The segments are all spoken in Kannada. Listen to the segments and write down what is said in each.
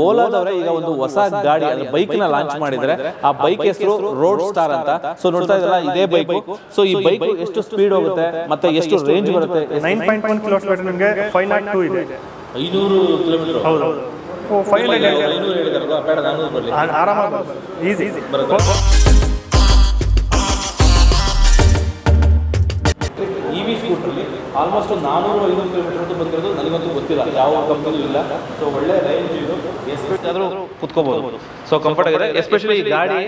ಓಲಾದವರೇ ಈಗ ಒಂದು ಹೊಸ ಗಾಡಿ ಅಂದ್ರೆ ಬೈಕ್ ನ ಲಾಂಚ್ ಮಾಡಿದ್ರೆ ಆ ಬೈಕ್ ಹೆಸರು ರೋಡ್ ಸ್ಟಾರ್ ಅಂತ. ಸೊ ನೋಡ್ತಾ ಇದ್ರಲ್ಲ ಇದೇ ಬೈಕ್. ಸೊ ಈ ಬೈಕ್ ಎಷ್ಟು ಸ್ಪೀಡ್ ಹೋಗುತ್ತೆ ಮತ್ತೆ ಎಷ್ಟು ರೇಂಜ್ ಬರುತ್ತೆ? 9.1 ಕಿಲೋಮೀಟರ್ ನಿಮಗೆ 502 ಇದೆ. 500 ಕಿಲೋಮೀಟರ್. ಹೌದು 500 ಹೇಳಿದಾರಲ್ಲ, ಬೇಡ 400 ಬರಲಿ, ಆರಾಮಾಗಿ ಈಸಿ ಬರುತ್ತೆ. ಇವಿ ಸ್ಕೂಟ್ರಲ್ಲಿ ಆಲ್ಮೋಸ್ಟ್ 400-500 ಕಿಲೋಮೀಟರ್ ಬಂದಿರೋದು ನನಗಂತೂ ಗೊತ್ತಿಲ್ಲ, ಯಾವ ಕಂಪನಿಯೂ ಇಲ್ಲ. ಸೊ ಒಳ್ಳೆ ರೇಂಜ್ ಇದು, ಎಸ್ಪೆಷಲಿ ಆದರೂ ಕುತ್ಕೋಬಹುದು. ಸೊ ಕಂಫರ್ಟ್ ಆಗಿದೆ. ಎಸ್ಪೆಷಲಿ ಈ ಗಾಡಿ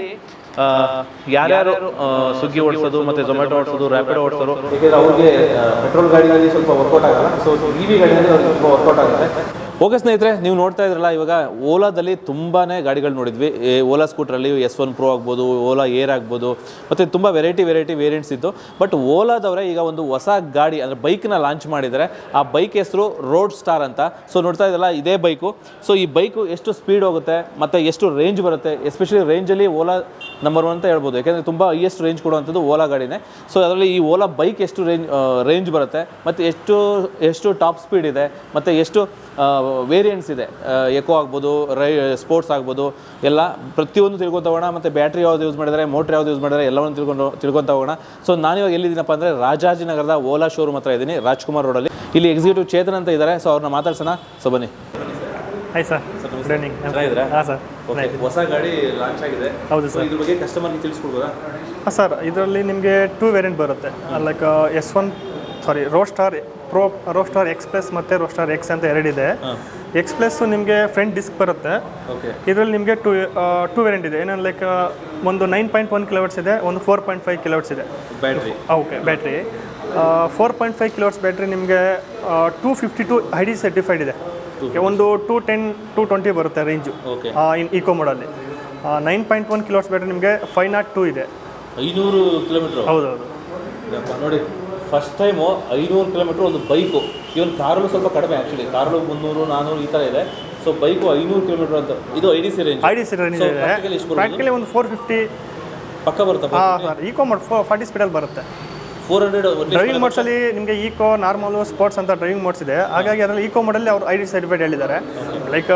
ಯಾರ್ಯಾರು ಸ್ವಿಗ್ಗಿ ಓಡಿಸೋದು ಮತ್ತು ಝೊಮ್ಯಾಟೊ ಓಡಿಸೋದು, ರ್ಯಾಪಿಡೋ ಓಡಿಸೋರು, ಯಾಕೆಂದರೆ ಅವ್ರಿಗೆ ಪೆಟ್ರೋಲ್ ಗಾಡಿಗಳಲ್ಲಿ ಸ್ವಲ್ಪ ವರ್ಕೌಟ್ ಆಗಲ್ಲ. ಸೊ ಇವಿ ಗಾಡಿಯಲ್ಲಿ ಅವ್ರಿಗೆ ಸ್ವಲ್ಪ ವರ್ಕೌಟ್ ಆಗುತ್ತೆ. ಓಕೆ ಸ್ನೇಹಿತರೆ, ನೀವು ನೋಡ್ತಾ ಇದ್ರಲ್ಲ, ಇವಾಗ ಓಲಾದಲ್ಲಿ ತುಂಬಾ ಗಾಡಿಗಳು ನೋಡಿದ್ವಿ. ಓಲಾ ಸ್ಕೂಟ್ರಲ್ಲಿ S1 Pro ಆಗ್ಬೋದು, ಓಲಾ ಏರ್ ಆಗ್ಬೋದು, ಮತ್ತು ತುಂಬ ವೆರೈಟಿ ವೇರಿಯಂಟ್ಸ್ ಇತ್ತು. ಬಟ್ ಓಲಾದವರೇ ಈಗ ಒಂದು ಹೊಸ ಗಾಡಿ ಅಂದರೆ ಬೈಕ್ನ ಲಾಂಚ್ ಮಾಡಿದರೆ ಆ ಬೈಕ್ ಹೆಸರು ರೋಡ್ ಸ್ಟಾರ್ ಅಂತ. ಸೊ ನೋಡ್ತಾ ಇದ್ರಲ್ಲ ಇದೇ ಬೈಕು. ಸೊ ಈ ಬೈಕು ಎಷ್ಟು ಸ್ಪೀಡ್ ಹೋಗುತ್ತೆ ಮತ್ತು ಎಷ್ಟು ರೇಂಜ್ ಬರುತ್ತೆ? ಎಸ್ಪೆಷಲಿ ರೇಂಜಲ್ಲಿ ಓಲಾ ನಂಬರ್ 1 ಅಂತ ಹೇಳ್ಬೋದು, ಯಾಕೆಂದರೆ ತುಂಬ ಹೈಯೆಸ್ಟ್ ರೇಂಜ್ ಕೊಡುವಂಥದ್ದು ಓಲಾ ಗಾಡಿನೇ. ಸೊ ಅದರಲ್ಲಿ ಈ ಓಲಾ ಬೈಕ್ ಎಷ್ಟು ರೇಂಜ್ ಬರುತ್ತೆ ಮತ್ತು ಎಷ್ಟು ಟಾಪ್ ಸ್ಪೀಡ್ ಇದೆ ಮತ್ತು ಎಷ್ಟು ವೇರಿಯಂಟ್ಸ್ ಇದೆ, ಎಕೋ ಆಗ್ಬೋದು, ಸ್ಪೋರ್ಟ್ಸ್ ಆಗ್ಬೋದು, ಎಲ್ಲ ಪ್ರತಿಯೊಂದು ತಿಳ್ಕೊತ ಹೋಗೋಣ. ಮತ್ತು ಬ್ಯಾಟ್ರಿ ಯಾವ್ದು ಯೂಸ್ ಮಾಡಿದರೆ, ಮೋಟ್ರ್ ಯಾವ್ದು ಯೂಸ್ ಮಾಡಿದರೆ ಎಲ್ಲವನ್ನು ತಿಳ್ಕೊತ ಹೋಗೋಣ. ಸೊ ನಾನಿವಾಗ ಎಲ್ಲಿದ್ದೀನಪ್ಪ ಅಂದರೆ ರಾಜಾಜಿನಗರದ ಓಲಾ ಶೋರೂಮ್ ಹತ್ರ ಇದ್ದೀನಿ, ರಾಜ್ಕುಮಾರ್ ರೋಡಲ್ಲಿ. ಇಲ್ಲಿ ಎಕ್ಸಿಕ್ಯೂಟಿವ್ ಚೇತನ್ ಅಂತ ಇದ್ದಾರೆ. ಸೊ ಅವ್ರನ್ನ ಮಾತಾಡ್ಸೋಣ. ಸೊ ಬನ್ನಿ. Hi sir, good evening. ಚೆನ್ನಾಗಿದ್ದೀರಾ? ಹಾಂ ಸರ್. ಹೊಸ ಗಾಡಿ ಲಾಂಚ್ ಆಗಿದೆ. ಹೌದು ಸರ್. ಇದ್ರ ಬಗ್ಗೆ ಕಸ್ಟಮರ್ಗೆ ತಿಳಿಸ್ಕೊಡ್ಬೋದಾ? ಹಾಂ ಸರ್, ಇದರಲ್ಲಿ ನಿಮಗೆ 2 ವೇರಿಯಂಟ್ ಬರುತ್ತೆ. Like road star pro, road star express ಮತ್ತು ರೋಡ್ ಸ್ಟಾರ್ ಎಕ್ಸ್ ಅಂತ ಎರಡಿದೆ. ಎಕ್ಸ್ಪ್ರೆಸ್ಸು ನಿಮಗೆ ಫ್ರಂಟ್ ಡಿಸ್ಕ್ ಬರುತ್ತೆ. ಇದರಲ್ಲಿ ನಿಮಗೆ ಟೂ ವೇರಿಯಂಟ್ ಇದೆ. ಏನಂದ್ರೆ ಲೈಕ್ ಒಂದು 9.1 ಕಿಲೋವಾಟ್ಸ್ ಇದೆ, ಒಂದು 4.5 ಕಿಲೋವಾಟ್ಸ್ ಇದೆ ಬ್ಯಾಟ್ರಿ. ಓಕೆ, ಬ್ಯಾಟ್ರಿ 4.5 ಕಿಲೋವಾಟ್ಸ್ ಬ್ಯಾಟ್ರಿ ನಿಮಗೆ 252 ID ಸರ್ಟಿಫೈಡ್ ಇದೆ. ಒಂದು 210, 220 ಬರುತ್ತೆ ರೇಂಜು ಇನ್ ಈಕೋ ಮೋಡಲ್ಲಿ. 9.1 ಕಿಲೋವಾಟ್ಸ್ ಬ್ಯಾಟ್ರಿ ನಿಮಗೆ 502 ಇದೆ. 500 ಕಿಲೋಮೀಟರ್. ಹೌದೌದು ನೋಡಿ, ಫಸ್ಟ್ ಟೈಮು 500 ಕಿಲೋಮೀಟರ್ ಒಂದು ಬೈಕು. ಇವನ್ ಕಾರಲ್ಲೂ ಸ್ವಲ್ಪ ಕಡಿಮೆ, ಆ್ಯಕ್ಚುಲಿ ಕಾರಲ್ಲೂ 300, 400 ಈ ಥರ ಇದೆ. ಸೊ ಬೈಕು 500 ಕಿಲೋಮೀಟರ್ ಅಂತ. ಇದು IDC ರೇಂಜ್ ಇದೆ. ಪ್ರಾಕ್ಟಿಕಲಿ ಒಂದು 450 ಪಕ್ಕ ಬರುತ್ತೆ. ಹಾಂ ಸರ್, ಈಕೋ ಮೋಡ್ 40 ಸ್ಪೀಡಲ್ಲಿ ಬರುತ್ತೆ. 400 ಡ್ರೈವಿಂಗ್ ಮೋಡ್ಸಲ್ಲಿ ನಿಮಗೆ ಈಕೋ, ನಾರ್ಮಲು, ಸ್ಪೋರ್ಟ್ಸ್ ಅಂತ ಡ್ರೈವಿಂಗ್ ಮೋಡ್ಸ್ ಇದೆ. ಹಾಗಾಗಿ ಅದರಲ್ಲಿ ಈಕೋ ಮೋಡಲ್ಲಿ ಅವರು ID ಸರ್ಟಿಫೈಡ್ ಹೇಳಿದ್ದಾರೆ. ಲೈಕ್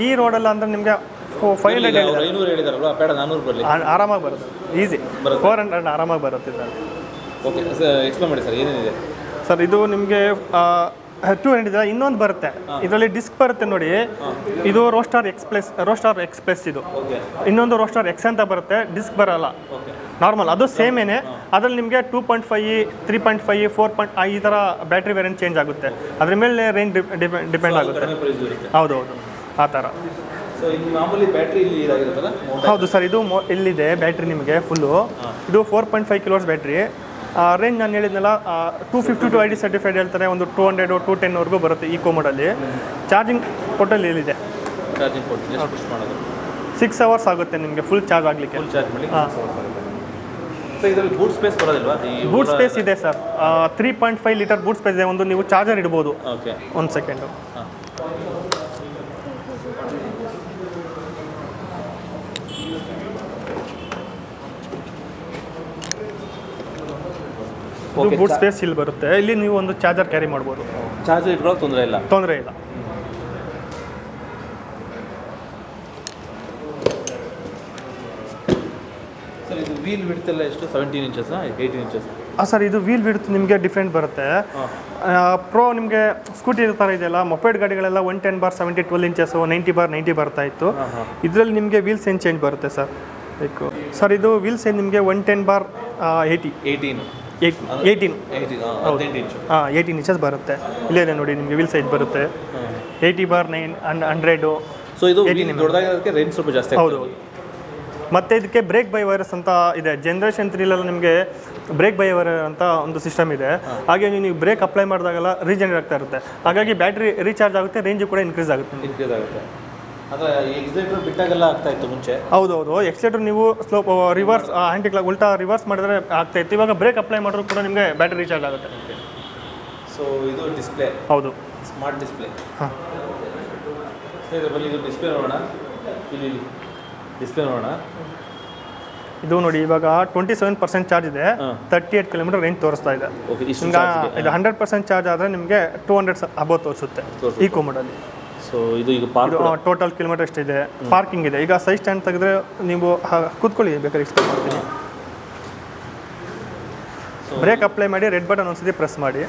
ಈ ರೋಡಲ್ಲ ಅಂದರೆ ನಿಮಗೆ 500 ಹೇಳಿದಾರಲ್ಲ, ಬೇಡ 400 ಬರಲಿ, ಆರಾಮಾಗಿ ಬರುತ್ತೆ. ಈಸಿ 400 ಆರಾಮಾಗಿ ಬರುತ್ತೆ ಸರ್. ಓಕೆ, ಎಕ್ಸ್ಪ್ಲೇನ್ ಮಾಡಿ ಸರ್, ಏನೇನಿದೆ ಸರ್? ಇದು ನಿಮಗೆ 200 ಇದೆ. ಇನ್ನೊಂದು ಬರುತ್ತೆ, ಇದರಲ್ಲಿ ಡಿಸ್ಕ್ ಬರುತ್ತೆ ನೋಡಿ. ಇದು ರೋಡ್ ಸ್ಟಾರ್ ಎಕ್ಸ್ಪ್ರೆಸ್ ಇದು. ಇನ್ನೊಂದು ರೋಡ್ ಸ್ಟಾರ್ ಎಕ್ಸ್ ಅಂತ ಬರುತ್ತೆ, ಡಿಸ್ಕ್ ಬರಲ್ಲ, ನಾರ್ಮಲ್. ಅದು ಸೇಮೇನೆ. ಅದರಲ್ಲಿ ನಿಮಗೆ 2.5, 3.5, 4. ಈ ಥರ ಬ್ಯಾಟ್ರಿ ವೇರಿಯಂಟ್ ಚೇಂಜ್ ಆಗುತ್ತೆ. ಅದ್ರ ಮೇಲೆ ರೇಂಜ್ ಡಿಪೆಂಡ್ ಆಗುತ್ತೆ. ಹೌದೌದು, ಆ ಥರ. ಹೌದು ಸರ್, ಇದು ಇಲ್ಲಿದೆ ಬ್ಯಾಟ್ರಿ ನಿಮಗೆ ಫುಲ್ಲು. ಇದು 4.5 ಕಿಲೋವಾಟ್ಸ್ ಬ್ಯಾಟ್ರಿ. ರೇಂಜ್ ನಾನು ಹೇಳಿದ್ನಲ್ಲ, 252 ID ಸರ್ಟಿಫೈಡ್ ಹೇಳ್ತಾರೆ. ಒಂದು 200, 210ವರೆಗೂ ಬರುತ್ತೆ ಈಕೋ ಮೋಡಲ್ಲಿ. ಚಾರ್ಜಿಂಗ್ ಪೋರ್ಟಲ್ಲಿ ಏನಿದೆ, 6 ಅವರ್ಸ್ ಆಗುತ್ತೆ ನಿಮಗೆ ಫುಲ್ ಚಾರ್ಜ್ ಆಗಲಿಕ್ಕೆ. ಬೂಟ್ ಸ್ಪೇಸ್ ಬರೋದಿಲ್ವಾ? ಬೂಟ್ ಸ್ಪೇಸ್ ಇದೆ ಸರ್, 3.5 ಲೀಟರ್ ಬೂಟ್ ಸ್ಪೇಸ್ ಇದೆ. ಒಂದು ನೀವು ಚಾರ್ಜರ್ ಇಡ್ಬೋದು. ಒಂದು ಸೆಕೆಂಡು. ಬೂಟ್ ಸ್ಪೇಸ್ ಇಲ್ಲಿ ಬರುತ್ತೆ. ಇಲ್ಲಿ ನೀವು ಒಂದು ಚಾರ್ಜರ್ ಕ್ಯಾರಿ ಮಾಡ್ಬೋದು. ಚಾರ್ಜರ್ ಇಟ್ಕೊಳ್ಳೋಕೆ ತೊಂದರೆ ಇಲ್ಲ. ಸರ್, ಇದು ವೀಲ್ ವಿಡ್ತ್ ಎಲ್ಲ ಎಷ್ಟು? 17 ಇಂಚಸ್, 18 ಇಂಚಸ್? ಸರ್, ಇದು ವೀಲ್ ವಿಡ್ತ್ ನಿಮಗೆ ಡಿಫ್ರೆಂಟ್ ಬರುತ್ತೆ. ಪ್ರೋ ನಿಮಗೆ ಸ್ಕೂಟಿ ಥರ ಇದೆಯಲ್ಲ, ಮೊಪೆಡ್ ಗಾಡಿಗಳೆಲ್ಲ 110/70 12 ಇಂಚಸ್, 90/90 ಬರ್ತಾ ಇತ್ತು. ಇದರಲ್ಲಿ ನಿಮಗೆ ವೀಲ್ ಸೈನ್ ಚೇಂಜ್ ಬರುತ್ತೆ ಸರ್. ಲೈಕ್ ಸರ್, ಇದು ವೀಲ್ ಸೈನ್ ನಿಮಗೆ 110/80 18 ಇಂಚಸ್ ಬರುತ್ತೆ. ಇಲ್ಲೇ ನೋಡಿ ನಿಮಗೆ ವೀಲ್ ಸೈಜ್ ಬರುತ್ತೆ 80/900. ಸೊ ಇದು ದೊಡ್ಡದಾಗಿರೋದಕ್ಕೆ ರೇಂಜ್ ಸ್ವಲ್ಪ ಜಾಸ್ತಿ. ಹೌದು. ಮತ್ತು ಇದಕ್ಕೆ ಬ್ರೇಕ್ ಬೈ ವೈರಸ್ ಅಂತ ಇದೆ. ಜನರೇಷನ್ 3 ನಿಮಗೆ ಬ್ರೇಕ್ ಬೈ ವೈರ್ ಅಂತ ಒಂದು ಸಿಸ್ಟಮ್ ಇದೆ. ಹಾಗೆ ನೀವು ಬ್ರೇಕ್ ಅಪ್ಲೈ ಮಾಡಿದಾಗೆಲ್ಲ ರೀಜನರೇಟ್ ಆಗ್ತಾ ಇರುತ್ತೆ. ಹಾಗಾಗಿ ಬ್ಯಾಟ್ರಿ ರೀಚಾರ್ಜ್ ಆಗುತ್ತೆ, ರೇಂಜು ಕೂಡ ಇನ್ಕ್ರೀಸ್ ಆಗುತ್ತೆ. ಎಕ್ಸಿಲೇಟರ್ ಬಿಟ್ಟಾಗೆಲ್ಲ ಆಗ್ತಾ ಇತ್ತು ಮುಂಚೆ. ಹೌದೌದು, ಎಕ್ಸಿಲೇಟರ್ ನೀವು ಸ್ಲೋ ರಿವರ್ಸ್ ಆ್ಯಂಟಿ ಕ್ಲಾಕ್ ಉಲ್ಟಾ ರಿವರ್ಸ್ ಮಾಡಿದ್ರೆ ಆಗ್ತಾ ಇತ್ತು. ಇವಾಗ ಬ್ರೇಕ್ ಅಪ್ಲೈ ಮಾಡಿದ್ರು ಕೂಡ ನಿಮಗೆ ಬ್ಯಾಟ್ರಿ ರೀಚಾರ್ಜ್ ಆಗುತ್ತೆ. ಸೊ ಇದು ಡಿಸ್ಪ್ಲೇ. ಹೌದು, ಸ್ಮಾರ್ಟ್ ಡಿಸ್ಪ್ಲೇ. ಹಾಂ, ಇದು ಡಿಸ್ಪ್ಲೇ ನೋಡೋಣ. ಇಲ್ಲಿ ಡಿಸ್ಪ್ಲೇ ನೋಡೋಣ. ಇದು ನೋಡಿ, ಇವಾಗ 27% ಚಾರ್ಜ್ ಇದೆ, 38 ಕಿಲೋಮೀಟರ್ ರೇಂಜ್ ತೋರಿಸ್ತಾ ಇದೆ. ಇದು 100% ಚಾರ್ಜ್ ಆದರೆ ನಿಮಗೆ 200 ಅಬೌವ್ ತೋರಿಸುತ್ತೆ ಈಕೋ ಮೋಡಲ್ಲಿ. ಸೊ ಇದು ಈಗ ಪಾರ್ಕ್ ಟೋಟಲ್ ಕಿಲೋಮೀಟರ್ ಎಷ್ಟಿದೆ, ಪಾರ್ಕಿಂಗ್ ಇದೆ. ಈಗ ಸೈಡ್ ಸ್ಟ್ಯಾಂಡ್ ತೆಗೆದ್ರೆ ನೀವು ಕೂತ್ಕೊಳ್ಳಿ, ಬೇಕಾದ್ರೆ ಎಕ್ಸ್ಪ್ಲೇನ್ ಮಾಡ್ತೀನಿ. ಬ್ರೇಕ್ ಅಪ್ಲೈ ಮಾಡಿ, ರೆಡ್ ಬಟನ್ ಒಂದ್ಸತಿ ಪ್ರೆಸ್ ಮಾಡಿ.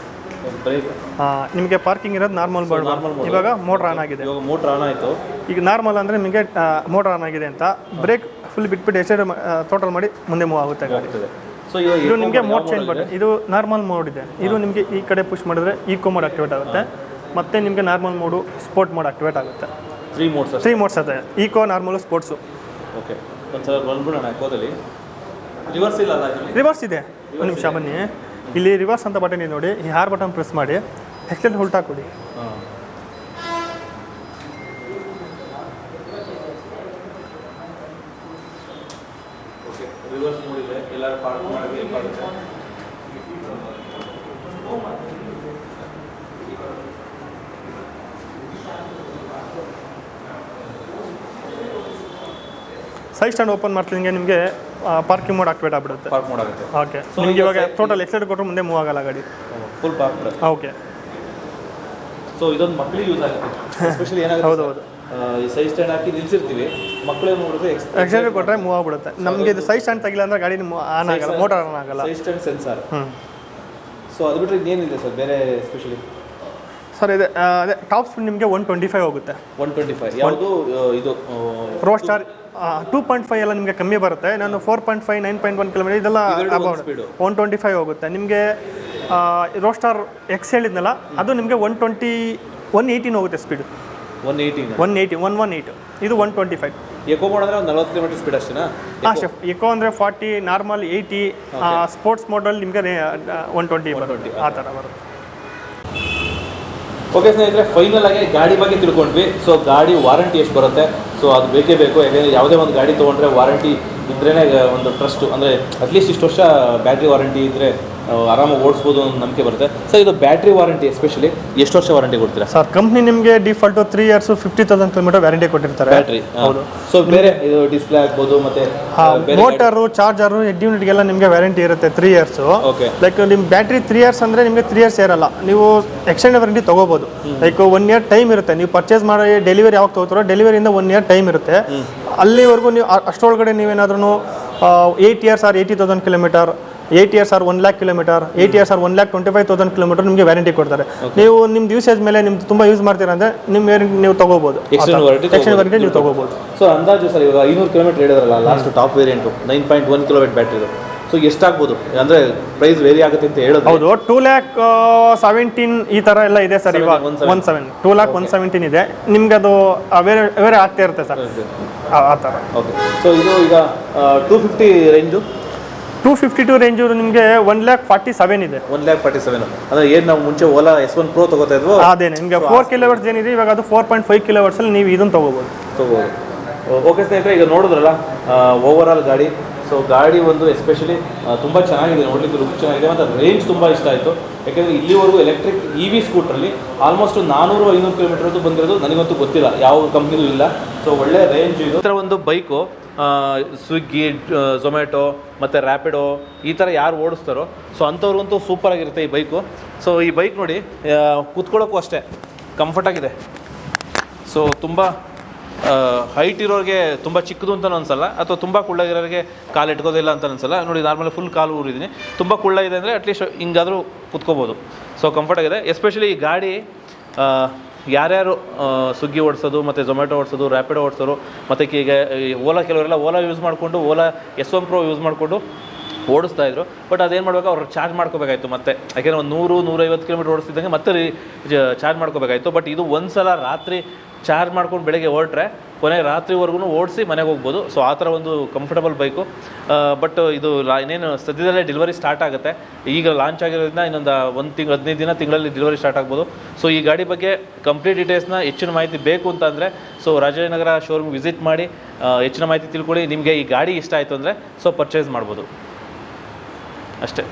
ಬ್ರೇಕ್ ನಿಮಗೆ ಪಾರ್ಕಿಂಗ್ ಇರೋದು ನಾರ್ಮಲ್ ಮೋಡ್. ಇವಾಗ ಮೋಟರ್ ಆನ್ ಆಗಿದೆ. ಇವಾಗ ಮೋಟರ್ ಆನ್ ಆಯಿತು. ಈಗ ನಾರ್ಮಲ್ ಅಂದರೆ ನಿಮಗೆ ಮೋಟರ್ ಆನ್ ಆಗಿದೆ ಅಂತ. ಬ್ರೇಕ್ ಫುಲ್ ಬಿಟ್ಬಿಟ್ಟು ಎಷ್ಟೇ ಟೋಟಲ್ ಮಾಡಿ ಮುಂದೆ ಮೂವ್ ಆಗುತ್ತೆ ಗಾಡಿ. ಸೊ ಇದು ನಿಮಗೆ ಮೋಡ್ ಚೇಂಜ್ ಬಟನ್. ಇದು ನಾರ್ಮಲ್ ಮೋಡ್ ಇದೆ. ಇದು ನಿಮಗೆ ಈ ಕಡೆ ಪುಷ್ ಮಾಡಿದ್ರೆ ಈಕೋ ಮೋಡ್ ಆಕ್ಟಿವೇಟ್ ಆಗುತ್ತೆ. ಮತ್ತೆ ನಿಮಗೆ normal mode, sport mode activate ಆಗುತ್ತೆ. 3 ಮೋಡ್ಸ್ ಅದೇ, ಈಕೋ, ನಾರ್ಮಲ್, ಸ್ಪೋರ್ಟ್ಸು. ಓಕೆ, ಒಂದ್ಸಲ ಬಂದ್ಬಿಡೋಣ. ಕೋದಲ್ಲಿ ರಿವರ್ಸ್ ಇಲ್ಲ ಅಲ್ಲ? ರಿವರ್ಸ್ ಇದೆ. ಒಂದು ನಿಮಿಷ ಬನ್ನಿ. ಇಲ್ಲಿ ರಿವರ್ಸ್ ಅಂತ ಬಟನ್ ಇದೆ ನೋಡಿ. ಈ ಹಾರ್ ಬಟನ್ ಪ್ರೆಸ್ ಮಾಡಿ, ಎಕ್ಸೆಲ್ ಉಲ್ಟಾ ಕೊಡಿ. ರಿವರ್ಸ್ ಮೂಡಿದೆ. ಎಲ್ಲರೂ ಪಾರ್ಕ್ ಮಾಡೋಕ್ಕೆ ಹೆಲ್ಪ್ ಆಗುತ್ತೆ. ಸೈಡ್ ಸ್ಟ್ಯಾಂಡ್ ಓಪನ್ ಮಾಡ್ತಿದ್ದಂಗೆ ನಿಮಗೆ ಪಾರ್ಕಿಂಗ್ ಮೋಡ್ ಆಕ್ಟಿವೇಟ್ ಆಗ್ಬಿಡುತ್ತೆ. ಪಾರ್ಕ್ ಮೋಡ್ ಆಗುತ್ತೆ. ಓಕೆ, ನಿಮಗೆ ಇವಾಗ ಟೋಟಲ್ ಎಕ್ಸೈಡ್ ಕೊಟ್ಟರೆ ಮುಂದೆ ಮೂವ್ ಆಗಲ್ಲ ಗಾಡಿ. Full park. ಓಕೆ, ಸೊ ಇದೊಂದು ಮಕ್ಕಳಿಗೆ ಯೂಸ್ ಆಗುತ್ತೆ. ಎಸ್ಪೆಷಲಿ ಏನಾಗುತ್ತೆ, ಹೌದು, ಈ ಸೈಡ್ ಸ್ಟ್ಯಾಂಡ್ ಹಾಕಿ ನಿಲ್ಸಿರ್ತೀವಿ, ಮಕ್ಕಳೇನು ನೋಡಿದ್ರೆ ಎಕ್ಸೈಡ್ ಕೊಟ್ಟರೆ ಮೂವ್ ಆಗ್ಬಿಡುತ್ತೆ. ನಮಗೆ ಇದು ಸೈಡ್ ಸ್ಟ್ಯಾಂಡ್ ತೆಗಿಲ್ಲ ಅಂದ್ರೆ ಗಾಡಿ ಆನ್ ಆಗಲ್ಲ, ಮೋಟರ್ ಆನ್ ಆಗಲ್ಲ. Side stand sensor. ಸೊ ಅದು ಬಿಟ್ಟರೆ ಇನ್ನೇನಿದೆ ಸರ್ ಬೇರೆ ಎಸ್ಪೆಷಲಿ? ಸರ್ ಇದೆ ಅದೇ ಟಾಪ್ ಸ್ಪೀಡ್ ನಿಮಗೆ 125 ಹೋಗುತ್ತೆ. 125 ಯಾವುದು? ಇದು ರೋಸ್ಟಾರ್ 2.5 ಎಲ್ಲ ನಿಮಗೆ ಕಮ್ಮಿ ಬರುತ್ತೆ. ನಾನು 4.5, 9.1 ಕಿಲೋಮೀಟರ್ ಇದೆಲ್ಲ 125 ಹೋಗುತ್ತೆ. ನಿಮಗೆ ರೋಸ್ಟಾರ್ ಎಕ್ಸ್ ಹೇಳಿದ್ನಲ್ಲ, ಅದು ನಿಮಗೆ 118 ಹೋಗುತ್ತೆ ಸ್ಪೀಡ್. 118 ಇದು 125. ಎಕೋ ಮಾಡಿದ್ರೆ ಒಂದು 40 ಕಿಲೋಮೀಟರ್ ಸ್ಪೀಡ್ ಅಷ್ಟೇನಾ? ಹಾಂ ಶೆಫ್, ಎಕೋ ಅಂದರೆ 40, ನಾರ್ಮಲ್ 80, ಸ್ಪೋರ್ಟ್ಸ್ ಮೋಡಲ್ಲಿ ನಿಮಗೆ 120 ಆ ಥರ ಬರುತ್ತೆ. ಓಕೆ ಸ್ನೇಹಿತರೆ, ಫೈನಲ್ ಆಗಿ ಗಾಡಿ ಬಗ್ಗೆ ತಿಳ್ಕೊಂಡ್ವಿ. ಸೊ ಗಾಡಿ ವಾರಂಟಿ ಎಷ್ಟು ಬರುತ್ತೆ? ಸೊ ಅದು ಬೇಕೇ ಬೇಕು. ಯಾಕೆಂದರೆ ಯಾವುದೇ ಒಂದು ಗಾಡಿ ತೊಗೊಂಡ್ರೆ ವಾರಂಟಿ ಇದ್ರೇ ಒಂದು ಟ್ರಸ್ಟು. ಅಂದರೆ ಅಟ್ಲೀಸ್ಟ್ ಇಷ್ಟು ವರ್ಷ ಬ್ಯಾಟ್ರಿ ವಾರಂಟಿ ಇದ್ದರೆ ಆರಾಮಾಗಿ ಓಡಿಸ್ಬೋದು ಅನ್ನೋ ನಂಬಿಕೆ ಬರುತ್ತೆ. ಸರ್ ಇದು ಬ್ಯಾಟ್ರಿ ವಾರಂಟಿ ಎಸ್ಪೆಷಲಿ ಎಷ್ಟು ವರ್ಷ ವಾರಂಟಿ ಕೊಡ್ತೀರಾ? ಸರ್ ಕಂಪ್ನಿ ನಿಮಗೆ ಡಿಫಾಲ್ಟು 3 years 50,000 ಕಿಲೋಮೀಟರ್ ವ್ಯಾರಂಟಿ ಕೊಟ್ಟಿರ್ತಾರೆ ಬ್ಯಾಟ್ರಿ. ಹೌದು. ಸೊ ಬೇರೆ ಇದು ಡಿಸ್ಪ್ಲೇ ಆಗ್ಬೋದು, ಮತ್ತೆ ಮೋಟರು, ಚಾರ್ಜರು, ಹೆಡ್ ಯೂನಿಟ್ಗೆಲ್ಲ ನಿಮಗೆ ವ್ಯಾರಂಟಿ ಇರುತ್ತೆ 3 years. ಓಕೆ, ಲೈಕ್ ನಿಮ್ಮ ಬ್ಯಾಟ್ರಿ 3 years ಅಂದರೆ ನಿಮಗೆ 3 years ಇರಲ್ಲ. ನೀವು ಎಕ್ಸ್ಟೆಂಡ್ ವಾರಂಟಿ ತೊಗೋಬೋದು. ಲೈಕ್ 1 year ಟೈಮ್ ಇರುತ್ತೆ. ನೀವು ಪರ್ಚೇಸ್ ಮಾಡಿ ಡೆಲಿವರಿ ಯಾವಾಗ ತೊಗೋತಾರೋ ಡೆಲಿವರಿಯಿಂದ 1 year ಟೈಮ್ ಇರುತ್ತೆ. ಅಲ್ಲಿವರೆಗೂ ನೀವು ಅಷ್ಟರೊಳಗಡೆ ನೀವೇನಾದ್ರೂ 8 years or 80,000 kilometre, 8 years or 1 lakh kilometre, 8 years or 1,25,000 kilometre ನಿಮಗೆ ವ್ಯಾರಂಟಿ ಕೊಡ್ತಾರೆ. ನೀವು ನಿಮ್ದು ಯೂಸೇಜ್ ಮೇಲೆ ನಿಮ್ದು ತುಂಬ ಯೂಸ್ ಮಾಡ್ತೀರಾ ಅಂದರೆ ನೀವು ತೊಗೋಬೋದು, ಎಕ್ಸ್ಟೆಂಡ್ ವಾರಂಟಿ ನೀವು ತೊಗೋಬೋದು. ಸೊ ಅಂದಾಜು ಸರ್ ಇವಾಗ 500 ಕಿಲೋಮೀಟರ್ ಹೇಳಿದ್ರಲ್ಲ ಲಾಸ್ಟ್ ಟಾಪ್ ವೇರಿಯಂಟು 9.1 ಕಿಲೋಮೀಟರ್ ಬ್ಯಾಟ್ರಿದು. ಸೊ ಎಷ್ಟಾಗ್ಬೋದು ಅಂದರೆ ಪ್ರೈಸ್ ವೇರಿ ಆಗುತ್ತೆ ಅಂತ ಹೇಳೋದು? ಹೌದು, 2,17,000 ಈ ಥರ ಎಲ್ಲ ಇದೆ ಸರ್. ಇವಾಗ 2,17,000 ಇದೆ. ನಿಮ್ಗೆ ಅದು ಬೇರೆ ಆಗ್ತಾ ಇರುತ್ತೆ ಸರ್ ಆ ಥರ. ಓಕೆ, ಸೊ ಇದು ಈಗ 250 ರೇಂಜು, 252 ರೇಂಜು ನಿಮಗೆ 1,47,000 ಇದೆ. 1,47,000 ಅಂದರೆ ಏನು ನಾವು ಮುಂಚೆ ಓಲಾ S1 Pro ತೊಗೋತಾ ಇದ್ವು ಅದೇನೆ. ನಿಮಗೆ 4 kW ಏನಿದೆ ಇವಾಗ ಅದು 4.5 kW ಅಲ್ಲಿ ನೀವು ಇದನ್ನು ತೊಗೋಬೋದು. ಓಕೆ ಸ್ನೇಹಿತರೆ, ಈಗ ನೋಡಿದ್ರಲ್ಲ ಓವರ್ ಆಲ್ ಗಾಡಿ. ಸೊ ಗಾಡಿ ಒಂದು ಎಸ್ಪೆಷಲಿ ತುಂಬ ಚೆನ್ನಾಗಿದೆ, ನೋಡಲಿಕ್ಕೆ ಲುಕ್ ಚೆನ್ನಾಗಿದೆ, ಮತ್ತು ರೇಂಜ್ ತುಂಬ ಇಷ್ಟ ಆಯಿತು. ಯಾಕೆಂದರೆ ಇಲ್ಲಿವರೆಗೂ ಎಲೆಕ್ಟ್ರಿಕ್ EV ಸ್ಕೂಟ್ರಲ್ಲಿ ಆಲ್ಮೋಸ್ಟ್ 400-500 ಕಿಲೋಮೀಟರ್ ಬಂದಿರೋದು ನನಗಂತೂ ಗೊತ್ತಿಲ್ಲ, ಯಾವ ಕಂಪ್ನಿಗೂ ಇಲ್ಲ. ಸೊ ಒಳ್ಳೆ ರೇಂಜ್ ಇದು. ಈ ಥರ ಒಂದು ಬೈಕು ಸ್ವಿಗ್ಗಿ, ಝೊಮ್ಯಾಟೊ ಮತ್ತು ರ್ಯಾಪಿಡೋ ಈ ಥರ ಯಾರು ಓಡಿಸ್ತಾರೋ ಸೊ ಅಂಥವ್ರಿಗಂತೂ ಸೂಪರಾಗಿರುತ್ತೆ ಈ ಬೈಕು. ಸೊ ಈ ಬೈಕ್ ನೋಡಿ, ಕೂತ್ಕೊಳ್ಳೋಕ್ಕೂ ಅಷ್ಟೇ ಕಂಫರ್ಟಾಗಿದೆ. ಸೊ ತುಂಬ ಹೈಟ್ ಇರೋರಿಗೆ ತುಂಬ ಚಿಕ್ಕದು ಅಂತ ಅನ್ಸಲ್ಲ, ಅಥವಾ ತುಂಬ ಕುಳ್ಳಗಿರೋರಿಗೆ ಕಾಲು ಇಟ್ಕೋದಿಲ್ಲ ಅಂತ ಅನ್ಸಲ್ಲ. ನೋಡಿ, ನಾರ್ಮಲಿ ಫುಲ್ ಕಾಲು ಊರಿದ್ದೀನಿ. ತುಂಬ ಕುಳ್ಳ ಇದೆ ಅಂದರೆ ಅಟ್ಲೀಸ್ಟ್ ಹಿಂಗಾದರೂ ಕುತ್ಕೋಬೋದು. ಸೊ ಕಂಫರ್ಟಾಗಿದೆ. ಎಸ್ಪೆಷಲಿ ಈ ಗಾಡಿ ಯಾರ್ಯಾರು ಸ್ವಿಗ್ಗಿ ಓಡಿಸೋದು, ಮತ್ತು ಝೊಮ್ಯಾಟೊ ಓಡಿಸೋದು, ರ್ಯಾಪಿಡೋ ಓಡಿಸೋರು, ಮತ್ತು ಈಗ ಓಲಾ, ಕೆಲವರೆಲ್ಲ ಓಲಾ ಯೂಸ್ ಮಾಡಿಕೊಂಡು, ಓಲಾ S1 Pro ಯೂಸ್ ಮಾಡಿಕೊಂಡು ಓಡಿಸ್ತಾ ಇದ್ರು. ಬಟ್ ಅದೇನು ಮಾಡಬೇಕು, ಅವ್ರು ಚಾರ್ಜ್ ಮಾಡ್ಕೋಬೇಕಾಯ್ತು ಮತ್ತೆ. ಯಾಕೆಂದರೆ ಒಂದು 100-150 ಕಿಲೋಮೀಟರ್ ಓಡಿಸ್ತಿದ್ದಂಗೆ ಮತ್ತೆ ಚಾರ್ಜ್ ಮಾಡ್ಕೋಬೇಕಾಯ್ತು. ಬಟ್ ಇದು ಒಂದು ಸಲ ರಾತ್ರಿ ಚಾರ್ಜ್ ಮಾಡ್ಕೊಂಡು ಬೆಳಗ್ಗೆ ಹೊರಟ್ರೆ ಕೊನೆ ರಾತ್ರಿವರೆಗೂ ಓಡಿಸಿ ಮನೆಗೆ ಹೋಗ್ಬೋದು. ಸೊ ಆ ಥರ ಒಂದು ಕಂಫರ್ಟಬಲ್ ಬೈಕು. ಬಟ್ ಇದು ಇನ್ನೇನು ಸದ್ಯದಲ್ಲೇ ಡೆಲಿವರಿ ಸ್ಟಾರ್ಟ್ ಆಗುತ್ತೆ. ಈಗ ಲಾಂಚ್ ಆಗಿರೋದ್ರಿಂದ ಇನ್ನೊಂದು 15 ತಿಂಗಳಲ್ಲಿ ಡೆಲಿವರಿ ಸ್ಟಾರ್ಟ್ ಆಗ್ಬೋದು. ಸೊ ಈ ಗಾಡಿ ಬಗ್ಗೆ ಕಂಪ್ಲೀಟ್ ಡೀಟೇಲ್ಸ್ನ ಹೆಚ್ಚಿನ ಮಾಹಿತಿ ಬೇಕು ಅಂತಂದರೆ ಸೊ ರಾಜಾಜಿನಗರ ಶೋರೂಮ್ ವಿಸಿಟ್ ಮಾಡಿ ಹೆಚ್ಚಿನ ಮಾಹಿತಿ ತಿಳ್ಕೊಳ್ಳಿ. ನಿಮಗೆ ಈ ಗಾಡಿ ಇಷ್ಟ ಆಯಿತು ಅಂದರೆ ಸೊ ಪರ್ಚೇಸ್ ಮಾಡ್ಬೋದು ಅಷ್ಟೇ.